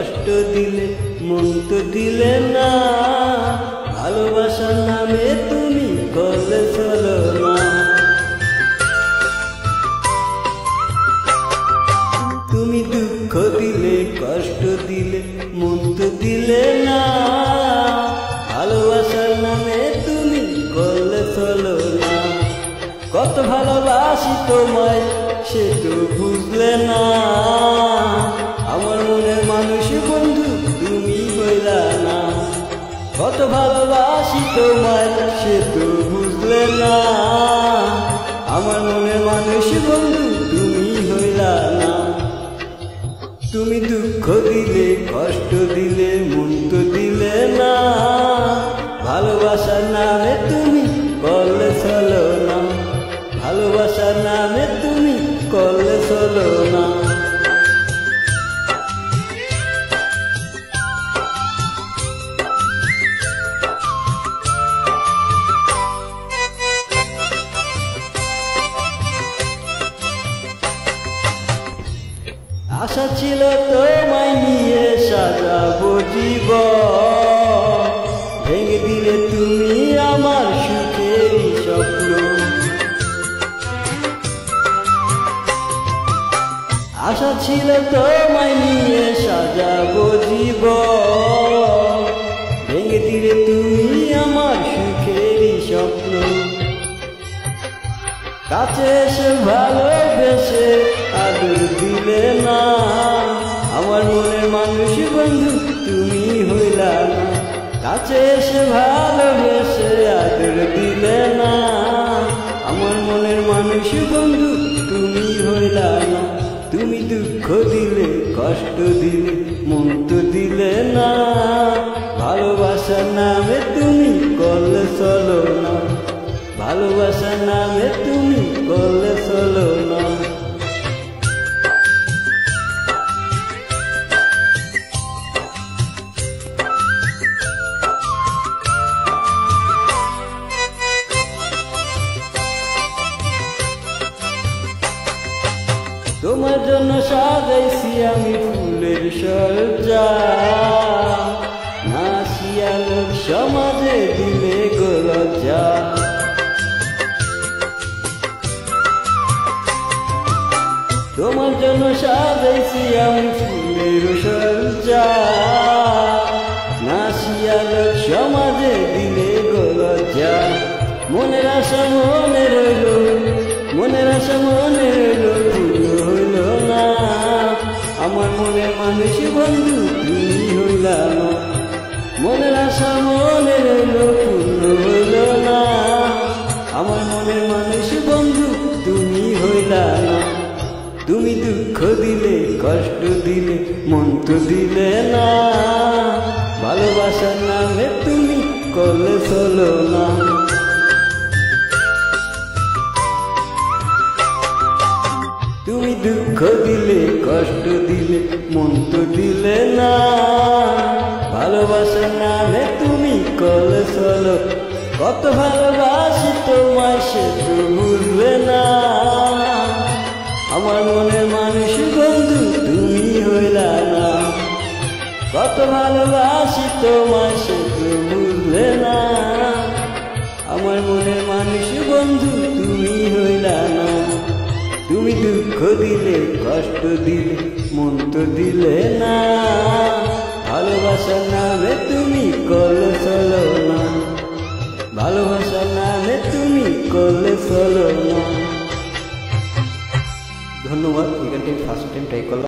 কষ্ট দিলে মন তো দিলে না, ভালোবাসার নামে তুমি করলে ছলনা। তুমি দুঃখ দিলে কষ্ট দিলে মন তো দিলে না, ভালোবাসার নামে তুমি করলে ছলনা। কত ভালোবাসি তোমায় সে তো বুঝলে না, আমার মনের মানুষ বন্ধু তুমি হইলা না। কত ভালোবাসি তোমায় সে তো বুঝলে না, আমার মনের মানুষ বন্ধু তুমি হইলা না। তুমি দুঃখ দিলে কষ্ট দিলে মন তো দিলে না, ভালোবাসার নামে তুমি করলে ছলনা, ভালোবাসার নামে তুমি করলে ছলনা। আশা ছিল তোমায় নিয়ে সাজাবো জীবন, ভেঙে দিলে তুমি আমার সুখের স্বপ্ন। আশা ছিল তোমায় নিয়ে সাজাবো জীবন, ভেঙে দিলে তুমি আমার সুখের স্বপ্ন। কাছে এসে ভালোবেসে আদর দিলে না, আমার মনের মানুষ বন্ধু তুমি হইলা না। কাছে এসে ভালোবেসে আদর দিলে না, আমার মনের মানুষ বন্ধু তুমি হইলা না। তুমি দুঃখ দিলে কষ্ট দিলে মন তো দিলে না, ভালোবাসার নামে তুমি করলে ছলনা, ভালোবাসার নামে তুমি করলে ছলনা। তোমার জন্য সাজাইছি আমি ফুলের সজ্জা, নাচিয়া লোক সমাজে দিলে গো লজ্জা। তোমার জন্য সাজাইছি আমি ফুলের সজ্জা, নাচিয়া লোক সমাজে দিলে গো লজ্জা। মনের আশা মনে রইল, মনের আশা মনে রইল, পূর্ণ হইল না, আমার মনের মানুষ বন্ধু তুমি হইলা না। মনের আশা মনে রইল, পূর্ণ হইল না, আমার মনের মানুষ বন্ধু তুমি হইলা না। তুমি দুঃখ দিলে কষ্ট দিলে মন তো দিলে না, ভালোবাসার নামে তুমি করলে ছলনা। তুমি দুঃখ দিলে কষ্ট দিলে মন তো দিলে না, ভালোবাসার নামে তুমি করলে ছলনা। কত ভালোবাসি তোমায় সে তো বুঝলে না, আমার মনের মানুষ বন্ধু তুমি হইলা না। কত ভালোবাসি তোমায় সে তো বুঝলে না, আমার মনের মানুষ বন্ধু তুমি হইলা না। তুমি দুঃখ দিলে কষ্ট দিলে মন তো দিলে না, ভালোবাসার নামে তুমি করলে ছলনা, ভালোবাসার নামে তুমি করলে ছলনা। ধন্যবাদ। এখান থেকে ফার্স্ট টাইম ট্রাই করলাম।